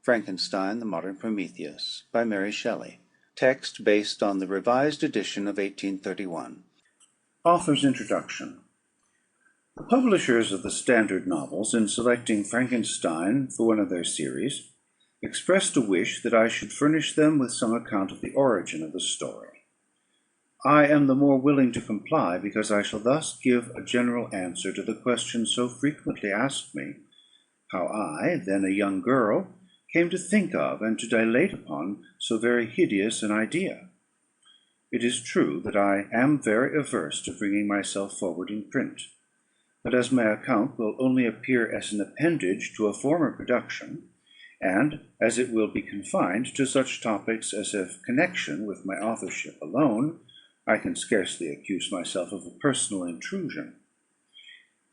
Frankenstein, the Modern Prometheus, by Mary Shelley. Text based on the revised edition of 1831. Author's Introduction. The publishers of the Standard Novels, in selecting Frankenstein for one of their series, expressed a wish that I should furnish them with some account of the origin of the story. I am the more willing to comply, because I shall thus give a general answer to the question so frequently asked me, how I, then a young girl, came to think of and to dilate upon so very hideous an idea. It is true that I am very averse to bringing myself forward in print; but as my account will only appear as an appendage to a former production, and as it will be confined to such topics as have connection with my authorship alone, I can scarcely accuse myself of a personal intrusion.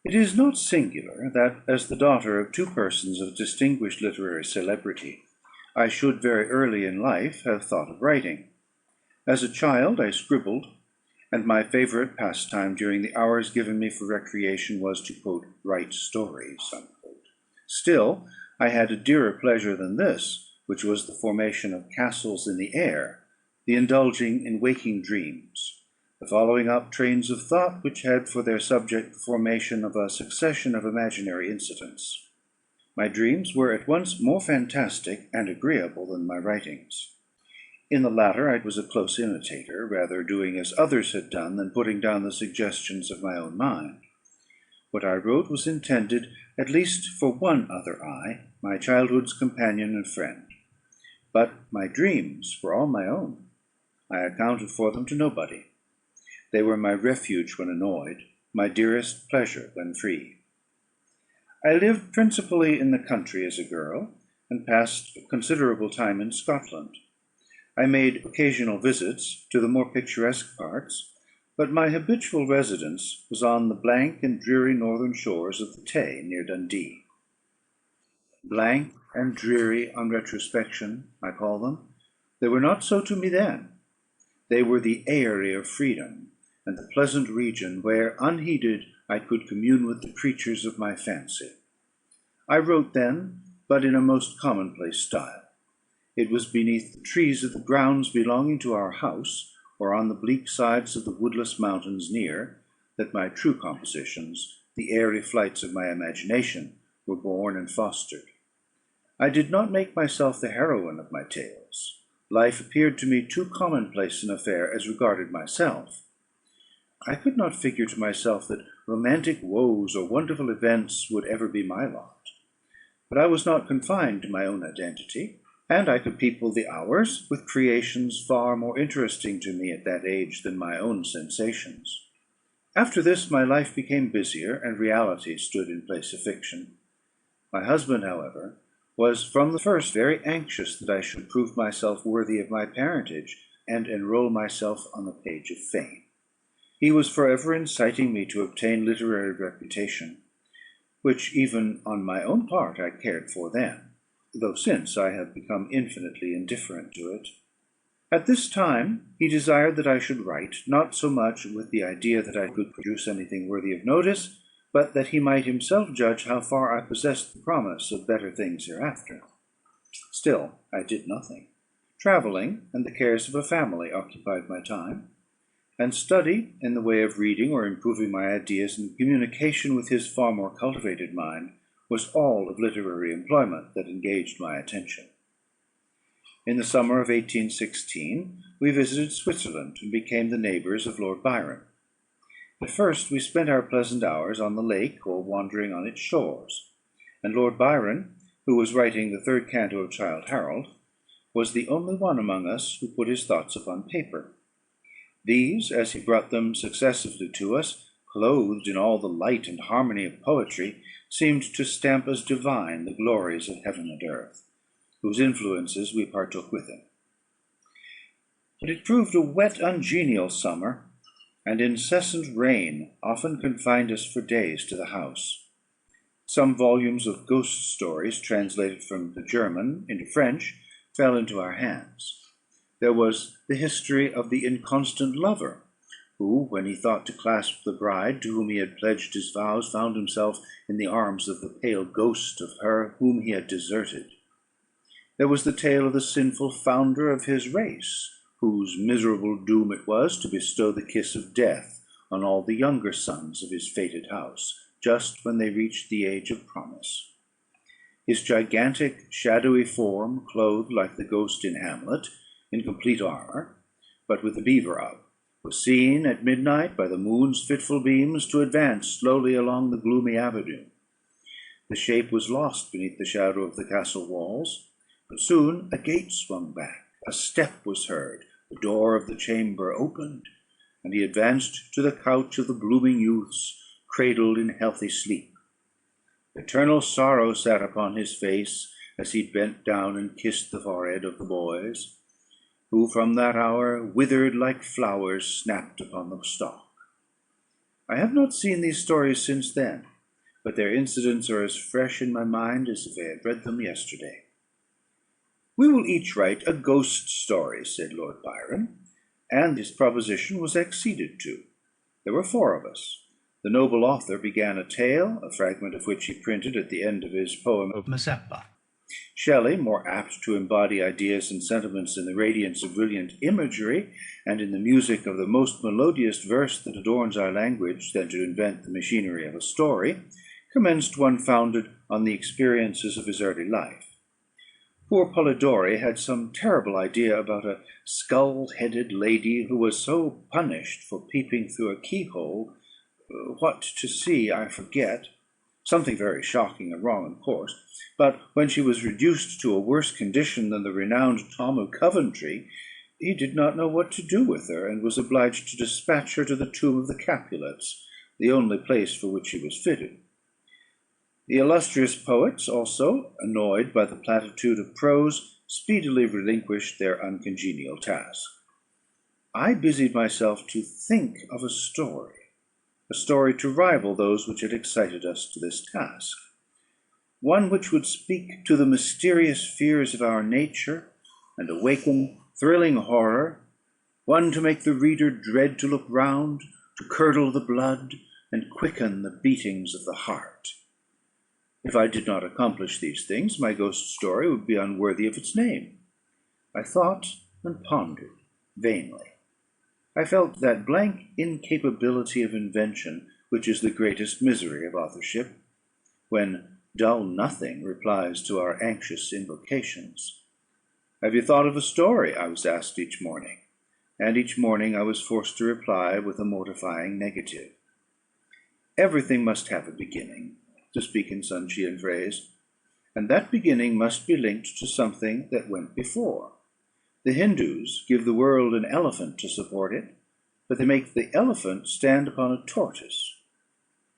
It is not singular that, as the daughter of two persons of distinguished literary celebrity, I should very early in life have thought of writing. As a child I scribbled, and my favourite pastime during the hours given me for recreation was to, quote, write stories, unquote. Still, I had a dearer pleasure than this, which was the formation of castles in the air, the indulging in waking dreams, the following up trains of thought which had for their subject the formation of a succession of imaginary incidents. My dreams were at once more fantastic and agreeable than my writings. In the latter I was a close imitator, rather doing as others had done than putting down the suggestions of my own mind. What I wrote was intended at least for one other eye, my childhood's companion and friend; but my dreams were all my own. I accounted for them to nobody. They were my refuge when annoyed, my dearest pleasure when free. I lived principally in the country as a girl, and passed a considerable time in Scotland. I made occasional visits to the more picturesque parts, but my habitual residence was on the blank and dreary northern shores of the Tay, near Dundee. Blank and dreary on retrospection, I call them. They were not so to me then. They were the eyrie of freedom, and the pleasant region where, unheeded, I could commune with the creatures of my fancy. I wrote then, but in a most commonplace style. It was beneath the trees of the grounds belonging to our house, or on the bleak sides of the woodless mountains near, that my true compositions, the airy flights of my imagination, were born and fostered. I did not make myself the heroine of my tales. Life appeared to me too commonplace an affair as regarded myself. I could not figure to myself that romantic woes or wonderful events would ever be my lot. But I was not confined to my own identity, and I could people the hours with creations far more interesting to me at that age than my own sensations. After this my life became busier, and reality stood in place of fiction. My husband, however, was from the first very anxious that I should prove myself worthy of my parentage, and enrol myself on the page of fame. He was forever inciting me to obtain literary reputation, which even on my own part I cared for then, though since I have become infinitely indifferent to it. At this time he desired that I should write, not so much with the idea that I could produce anything worthy of notice, but that he might himself judge how far I possessed the promise of better things hereafter. Still I did nothing. Travelling and the cares of a family occupied my time, and study in the way of reading or improving my ideas in communication with his far more cultivated mind was all of literary employment that engaged my attention. In the summer of 1816 we visited Switzerland, and became the neighbours of Lord Byron. At first we spent our pleasant hours on the lake, or wandering on its shores; and Lord Byron, who was writing the third canto of Childe Harold, was the only one among us who put his thoughts upon paper. These, as he brought them successively to us, clothed in all the light and harmony of poetry, seemed to stamp as divine the glories of heaven and earth, whose influences we partook with him. But it proved a wet, ungenial summer, and incessant rain often confined us for days to the house. Some volumes of ghost stories, translated from the German into French, fell into our hands. There was the history of the inconstant lover, who, when he thought to clasp the bride to whom he had pledged his vows, found himself in the arms of the pale ghost of her whom he had deserted. There was the tale of the sinful founder of his race, whose miserable doom it was to bestow the kiss of death on all the younger sons of his fated house, just when they reached the age of promise. His gigantic, shadowy form, clothed like the ghost in Hamlet, in complete armour, but with the beaver up, was seen at midnight by the moon's fitful beams to advance slowly along the gloomy avenue. The shape was lost beneath the shadow of the castle walls, but soon a gate swung back, a step was heard, the door of the chamber opened, and he advanced to the couch of the blooming youths, cradled in healthy sleep. Eternal sorrow sat upon his face as he bent down and kissed the forehead of the boys, who from that hour withered like flowers snapped upon the stalk. I have not seen these stories since then, but their incidents are as fresh in my mind as if I had read them yesterday. "We will each write a ghost story," said Lord Byron, and his proposition was acceded to. There were 4 of us. The noble author began a tale, a fragment of which he printed at the end of his poem of Mazeppa. Shelley, more apt to embody ideas and sentiments in the radiance of brilliant imagery, and in the music of the most melodious verse that adorns our language than to invent the machinery of a story, commenced one founded on the experiences of his early life. Poor Polidori had some terrible idea about a skull-headed lady who was so punished for peeping through a keyhole. What to see I forget, something very shocking and wrong, of course, but when she was reduced to a worse condition than the renowned Tom of Coventry, he did not know what to do with her, and was obliged to dispatch her to the tomb of the Capulets, the only place for which she was fitted. The illustrious poets also, annoyed by the platitude of prose, speedily relinquished their uncongenial task. I busied myself to think of a story to rival those which had excited us to this task, one which would speak to the mysterious fears of our nature, and awaken thrilling horror, one to make the reader dread to look round, to curdle the blood, and quicken the beatings of the heart. If I did not accomplish these things, my ghost story would be unworthy of its name. I thought and pondered vainly. I felt that blank incapability of invention which is the greatest misery of authorship, when dull nothing replies to our anxious invocations. "Have you thought of a story?" I was asked each morning, and each morning I was forced to reply with a mortifying negative. Everything must have a beginning, to speak in Sanchian phrase, and that beginning must be linked to something that went before. The Hindus give the world an elephant to support it, but they make the elephant stand upon a tortoise.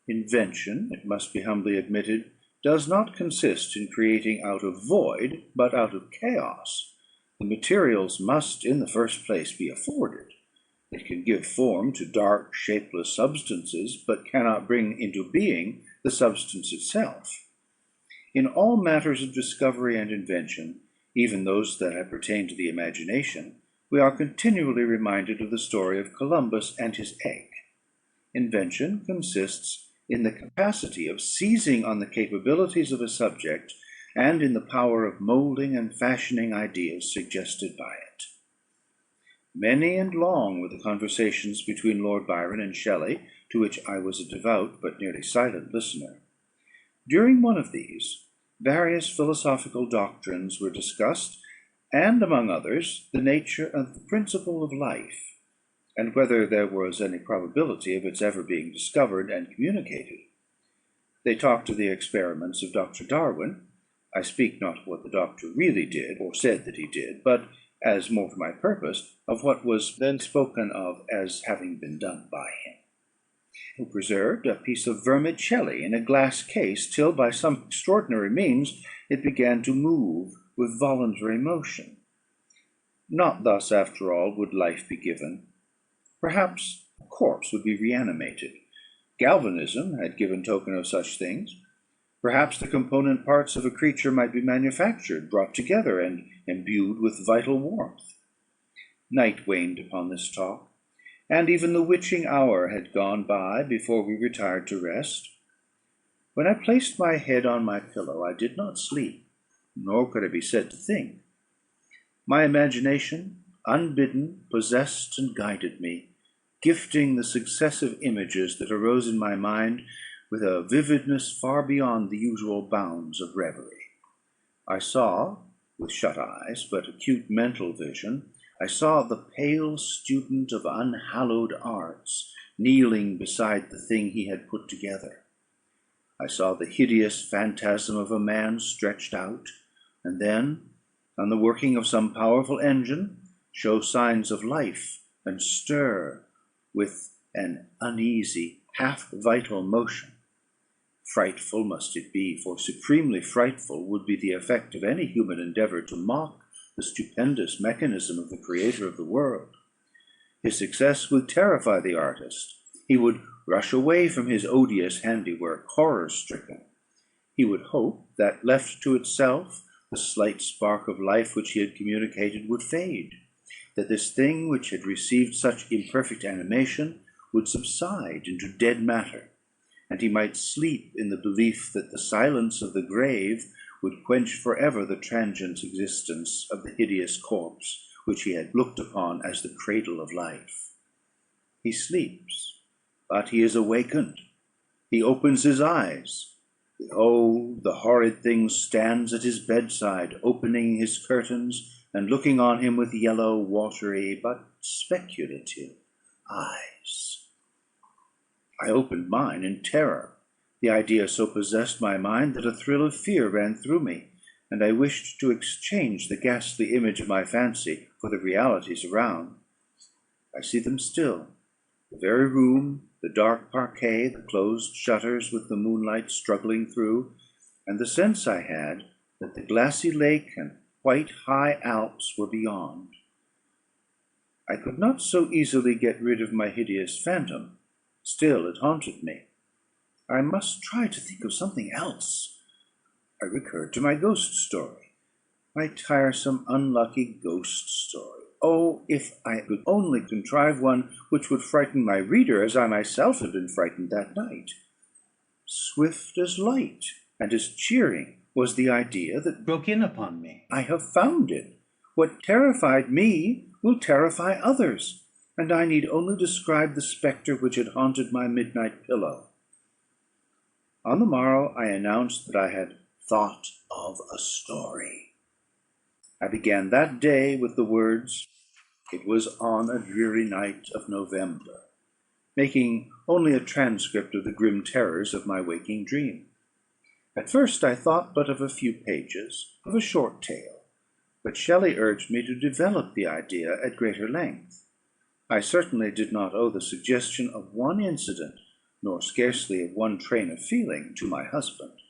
Invention, it must be humbly admitted, does not consist in creating out of void, but out of chaos. The materials must, in the first place, be afforded. It can give form to dark, shapeless substances, but cannot bring into being the substance itself. In all matters of discovery and invention, even those that appertain to the imagination, we are continually reminded of the story of Columbus and his egg. Invention consists in the capacity of seizing on the capabilities of a subject, and in the power of moulding and fashioning ideas suggested by it. Many and long were the conversations between Lord Byron and Shelley, to which I was a devout but nearly silent listener. During one of these, various philosophical doctrines were discussed, and, among others, the nature and the principle of life, and whether there was any probability of its ever being discovered and communicated. They talked of the experiments of Dr. Darwin. I speak not of what the doctor really did, or said that he did, but, as more to my purpose, of what was then spoken of as having been done by him, who preserved a piece of vermicelli in a glass case, till by some extraordinary means it began to move with voluntary motion. Not thus, after all, would life be given. Perhaps a corpse would be reanimated. Galvanism had given token of such things. Perhaps the component parts of a creature might be manufactured, brought together, and imbued with vital warmth. Night waned upon this talk, and even the witching hour had gone by before we retired to rest. When I placed my head on my pillow, I did not sleep, nor could I be said to think. My imagination, unbidden, possessed and guided me, gifting the successive images that arose in my mind with a vividness far beyond the usual bounds of reverie. I saw, with shut eyes, but acute mental vision, I saw the pale student of unhallowed arts kneeling beside the thing he had put together. I saw the hideous phantasm of a man stretched out, and then, on the working of some powerful engine, show signs of life and stir with an uneasy, half-vital motion. Frightful must it be, for supremely frightful would be the effect of any human endeavour to mock the stupendous mechanism of the Creator of the world. His success would terrify the artist. He would rush away from his odious handiwork, horror-stricken. He would hope that, left to itself, the slight spark of life which he had communicated would fade, that this thing which had received such imperfect animation would subside into dead matter, and he might sleep in the belief that the silence of the grave would quench forever the transient existence of the hideous corpse which he had looked upon as the cradle of life. He sleeps, but he is awakened. He opens his eyes. Behold, the horrid thing stands at his bedside, opening his curtains, and looking on him with yellow, watery, but speculative eyes. I opened mine in terror. The idea so possessed my mind that a thrill of fear ran through me, and I wished to exchange the ghastly image of my fancy for the realities around. I see them still. The very room, the dark parquet, the closed shutters with the moonlight struggling through, and the sense I had that the glassy lake and white high Alps were beyond. I could not so easily get rid of my hideous phantom. Still it haunted me. I must try to think of something else. I recurred to my ghost story, my tiresome, unlucky ghost story. Oh, if I could only contrive one which would frighten my reader as I myself had been frightened that night. Swift as light and as cheering was the idea that broke in upon me. I have found it. What terrified me will terrify others, and I need only describe the spectre which had haunted my midnight pillow. On the morrow I announced that I had thought of a story. I began that day with the words, "It was on a dreary night of November," making only a transcript of the grim terrors of my waking dream. At first I thought but of a few pages, of a short tale, but Shelley urged me to develop the idea at greater length. I certainly did not owe the suggestion of one incident, nor scarcely of one train of feeling, to my husband;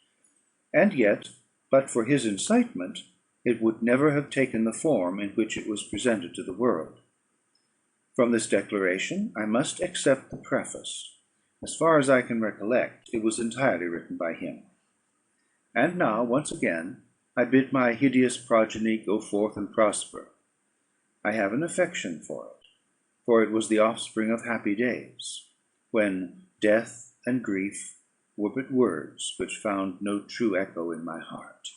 and yet, but for his incitement, it would never have taken the form in which it was presented to the world. From this declaration I must accept the preface. As far as I can recollect, it was entirely written by him. And now, once again, I bid my hideous progeny go forth and prosper. I have an affection for it was the offspring of happy days, when death and grief were but words which found no true echo in my heart.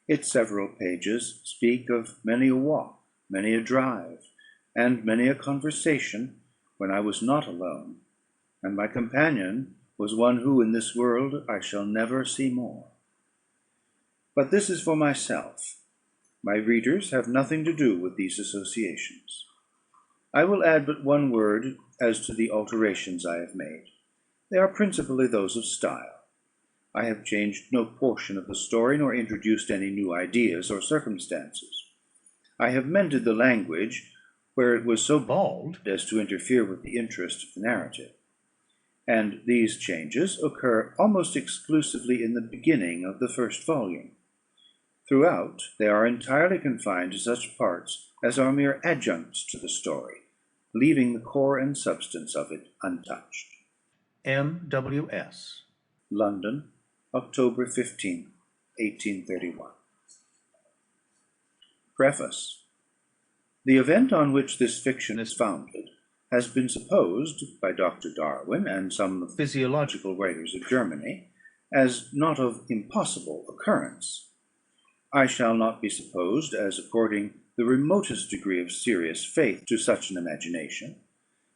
Its several pages speak of many a walk, many a drive, and many a conversation when I was not alone, and my companion was one who in this world I shall never see more. But this is for myself. My readers have nothing to do with these associations. I will add but one word as to the alterations I have made. They are principally those of style. I have changed no portion of the story, nor introduced any new ideas or circumstances. I have mended the language where it was so bald as to interfere with the interest of the narrative; and these changes occur almost exclusively in the beginning of the first volume. Throughout, they are entirely confined to such parts as are mere adjuncts to the story, leaving the core and substance of it untouched. M.W.S. London, October 15, 1831. Preface. The event on which this fiction is founded has been supposed by Dr. Darwin and some physiological writers of Germany as not of impossible occurrence. I shall not be supposed as according the remotest degree of serious faith to such an imagination.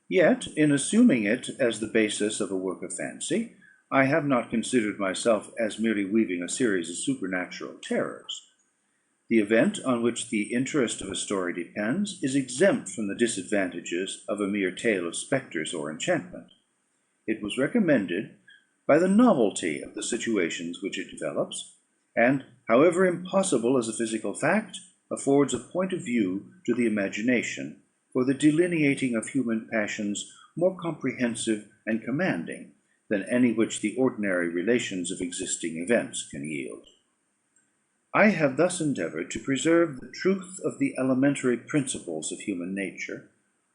Yet, in assuming it as the basis of a work of fancy, I have not considered myself as merely weaving a series of supernatural terrors. The event on which the interest of a story depends is exempt from the disadvantages of a mere tale of spectres or enchantment. It was recommended by the novelty of the situations which it develops, and, however impossible as a physical fact, affords a point of view to the imagination for the delineating of human passions more comprehensive and commanding than any which the ordinary relations of existing events can yield. I have thus endeavoured to preserve the truth of the elementary principles of human nature,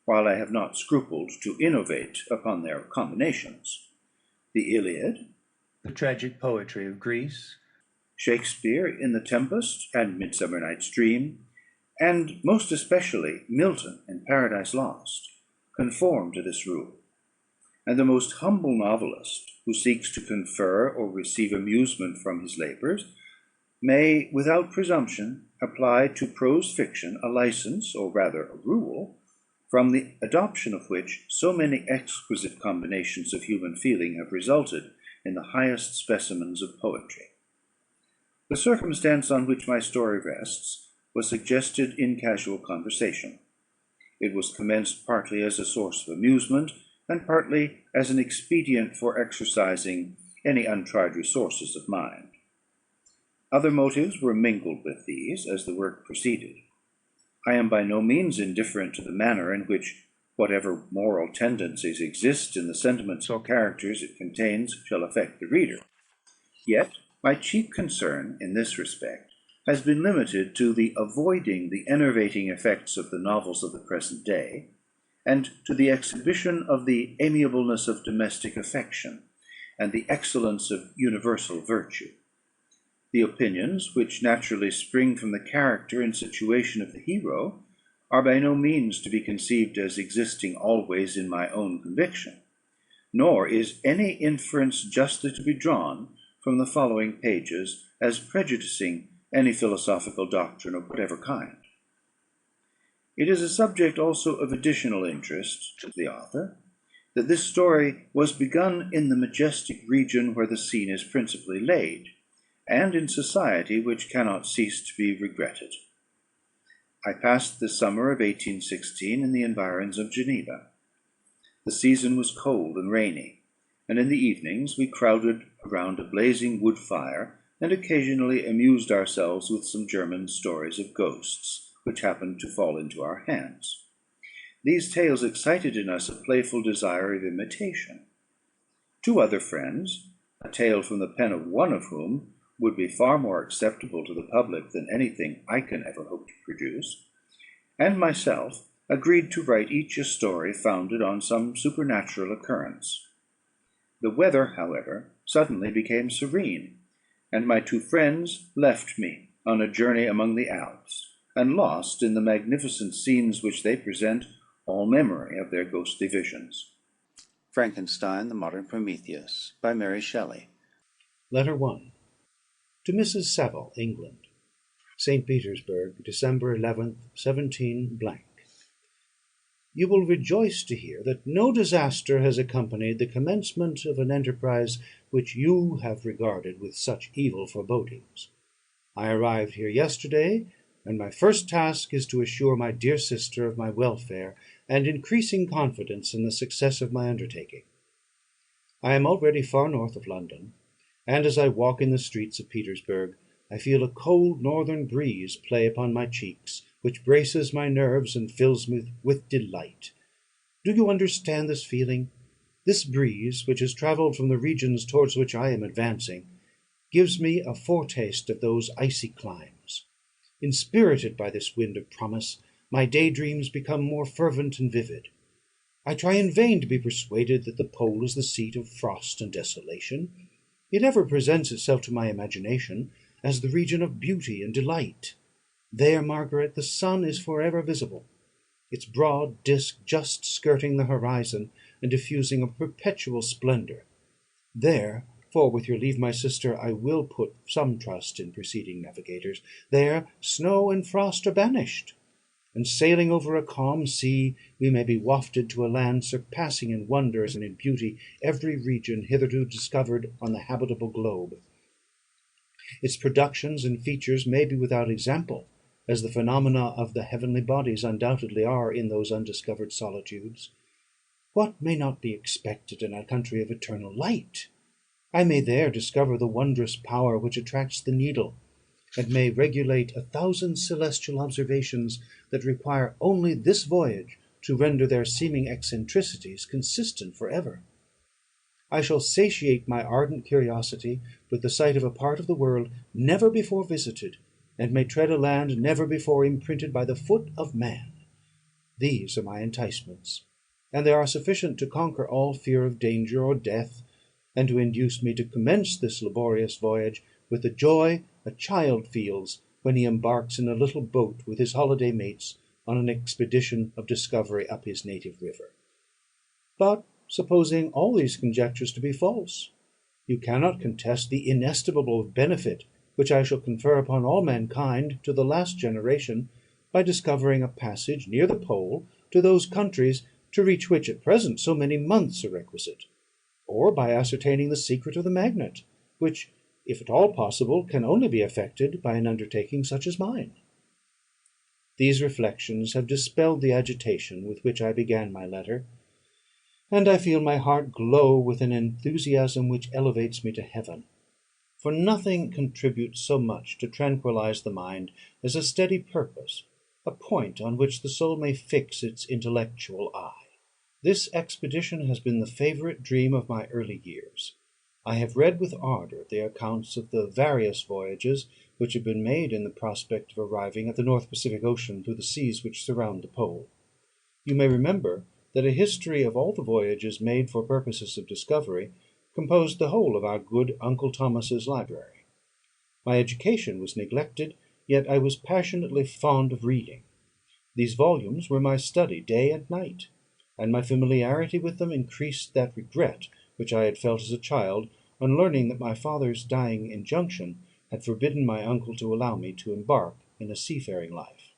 while I have not scrupled to innovate upon their combinations. The Iliad, the tragic poetry of Greece, Shakespeare in The Tempest and Midsummer Night's Dream, and most especially Milton in Paradise Lost, conform to this rule; and the most humble novelist, who seeks to confer or receive amusement from his labours, may, without presumption, apply to prose fiction a license, or rather a rule, from the adoption of which so many exquisite combinations of human feeling have resulted in the highest specimens of poetry. The circumstance on which my story rests was suggested in casual conversation. It was commenced partly as a source of amusement, and partly as an expedient for exercising any untried resources of mind. Other motives were mingled with these as the work proceeded. I am by no means indifferent to the manner in which whatever moral tendencies exist in the sentiments or characters it contains shall affect the reader. Yet my chief concern in this respect has been limited to the avoiding the enervating effects of the novels of the present day, and to the exhibition of the amiableness of domestic affection, and the excellence of universal virtue. The opinions which naturally spring from the character and situation of the hero are by no means to be conceived as existing always in my own conviction, nor is any inference justly to be drawn from the following pages as prejudicing any philosophical doctrine of whatever kind. It is a subject also of additional interest to the author, that this story was begun in the majestic region where the scene is principally laid, and in society which cannot cease to be regretted. I passed the summer of 1816 in the environs of Geneva. The season was cold and rainy, and in the evenings we crowded around a blazing wood fire, and occasionally amused ourselves with some German stories of ghosts, which happened to fall into our hands. These tales excited in us a playful desire of imitation. Two other friends, a tale from the pen of one of whom would be far more acceptable to the public than anything I can ever hope to produce, and myself agreed to write each a story founded on some supernatural occurrence. The weather, however, suddenly became serene, and my two friends left me on a journey among the Alps, and lost in the magnificent scenes which they present all memory of their ghostly visions. Frankenstein, the Modern Prometheus, by Mary Shelley. Letter 1. To Mrs. Saville, England. St. Petersburg, December 11th, 17 . You will rejoice to hear that no disaster has accompanied the commencement of an enterprise which you have regarded with such evil forebodings. I arrived here yesterday, and my first task is to assure my dear sister of my welfare, and increasing confidence in the success of my undertaking. I am already far north of London, and as I walk in the streets of Petersburg, I feel a cold northern breeze play upon my cheeks, which braces my nerves and fills me with delight. Do you understand this feeling? This breeze, which has travelled from the regions towards which I am advancing, gives me a foretaste of those icy climes. Inspirited by this wind of promise, my daydreams become more fervent and vivid. I try in vain to be persuaded that the pole is the seat of frost and desolation. It ever presents itself to my imagination as the region of beauty and delight. There, Margaret, the sun is for ever visible, its broad disk just skirting the horizon, and diffusing a perpetual splendour. There, For, with your leave, my sister, I will put some trust in preceding navigators. There snow and frost are banished, and sailing over a calm sea, we may be wafted to a land surpassing in wonders and in beauty every region hitherto discovered on the habitable globe. Its productions and features may be without example, as the phenomena of the heavenly bodies undoubtedly are in those undiscovered solitudes. What may not be expected in a country of eternal light? I may there discover the wondrous power which attracts the needle, and may regulate 1,000 celestial observations that require only this voyage to render their seeming eccentricities consistent for ever. I shall satiate my ardent curiosity with the sight of a part of the world never before visited, and may tread a land never before imprinted by the foot of man. These are my enticements, and they are sufficient to conquer all fear of danger or death, and to induce me to commence this laborious voyage with the joy a child feels when he embarks in a little boat with his holiday mates on an expedition of discovery up his native river. But, supposing all these conjectures to be false, you cannot contest the inestimable benefit which I shall confer upon all mankind to the last generation, by discovering a passage near the pole to those countries to reach which at present so many months are requisite, or by ascertaining the secret of the magnet, which, if at all possible, can only be effected by an undertaking such as mine. These reflections have dispelled the agitation with which I began my letter, and I feel my heart glow with an enthusiasm which elevates me to heaven. For nothing contributes so much to tranquillize the mind as a steady purpose, a point on which the soul may fix its intellectual eye. This expedition has been the favourite dream of my early years. I have read with ardour the accounts of the various voyages which have been made in the prospect of arriving at the North Pacific Ocean through the seas which surround the pole. You may remember that a history of all the voyages made for purposes of discovery composed the whole of our good Uncle Thomas's library. My education was neglected, yet I was passionately fond of reading. These volumes were my study day and night, and my familiarity with them increased that regret which I had felt as a child on learning that my father's dying injunction had forbidden my uncle to allow me to embark in a seafaring life.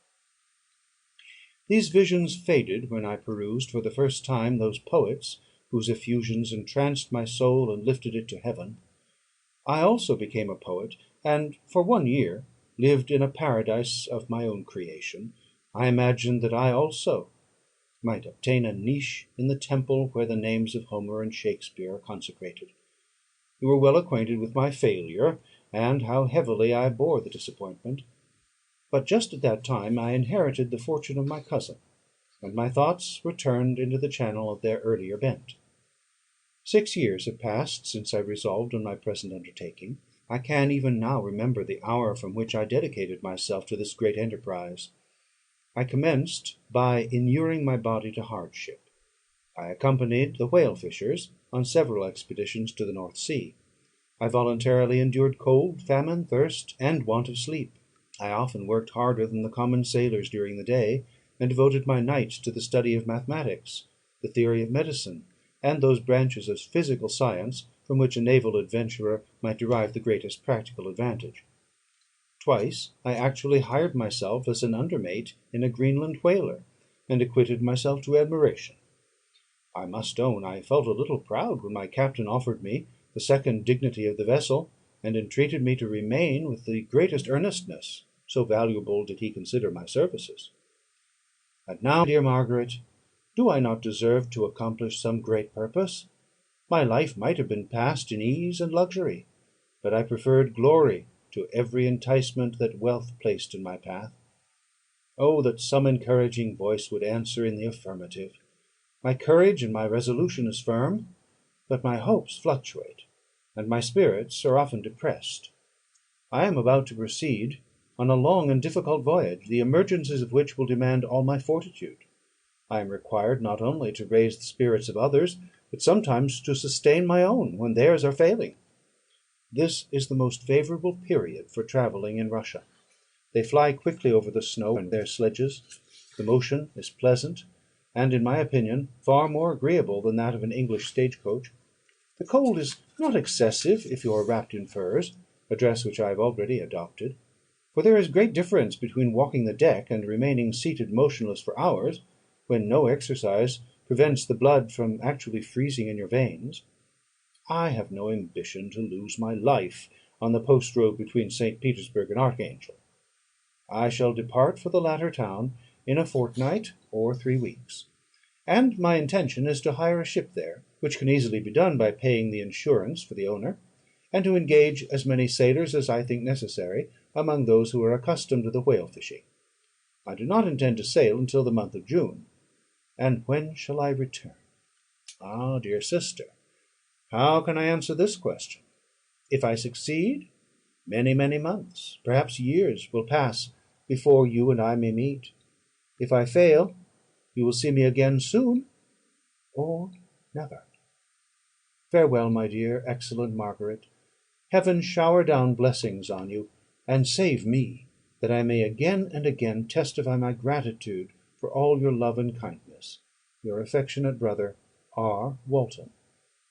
These visions faded when I perused for the first time those poets whose effusions entranced my soul and lifted it to heaven. I also became a poet, and for 1 year lived in a paradise of my own creation. I imagined that I also might obtain a niche in the temple where the names of Homer and Shakespeare are consecrated. You were well acquainted with my failure, and how heavily I bore the disappointment. But just at that time I inherited the fortune of my cousin, and my thoughts were turned into the channel of their earlier bent. 6 years have passed since I resolved on my present undertaking. I can even now remember the hour from which I dedicated myself to this great enterprise. I commenced by inuring my body to hardship. I accompanied the whale fishers on several expeditions to the North Sea. I voluntarily endured cold, famine, thirst, and want of sleep. I often worked harder than the common sailors during the day, and devoted my nights to the study of mathematics, the theory of medicine, and those branches of physical science from which a naval adventurer might derive the greatest practical advantage. Twice I actually hired myself as an undermate in a Greenland whaler, and acquitted myself to admiration. I must own I felt a little proud when my captain offered me the second dignity of the vessel, and entreated me to remain with the greatest earnestness, so valuable did he consider my services. And now, dear Margaret, do I not deserve to accomplish some great purpose? My life might have been passed in ease and luxury, but I preferred glory to every enticement that wealth placed in my path. Oh, that some encouraging voice would answer in the affirmative! My courage and my resolution is firm, but my hopes fluctuate, and my spirits are often depressed. I am about to proceed on a long and difficult voyage, the emergencies of which will demand all my fortitude. I am required not only to raise the spirits of others, but sometimes to sustain my own when theirs are failing. This is the most favourable period for travelling in Russia. They fly quickly over the snow in their sledges. The motion is pleasant, and, in my opinion, far more agreeable than that of an English stage coach. The cold is not excessive if you are wrapped in furs, a dress which I have already adopted; for there is great difference between walking the deck and remaining seated motionless for hours, when no exercise prevents the blood from actually freezing in your veins. I have no ambition to lose my life on the post road between St. Petersburg and Archangel. I shall depart for the latter town in a fortnight or 3 weeks; and my intention is to hire a ship there, which can easily be done by paying the insurance for the owner, and to engage as many sailors as I think necessary among those who are accustomed to the whale fishing. I do not intend to sail until the month of June. And when shall I return? Ah, dear sister, how can I answer this question? If I succeed, many, many months, perhaps years, will pass before you and I may meet. If I fail, you will see me again soon, or never. Farewell, my dear, excellent Margaret. Heaven shower down blessings on you, and save me, that I may again and again testify my gratitude for all your love and kindness. Your affectionate brother, R. Walton.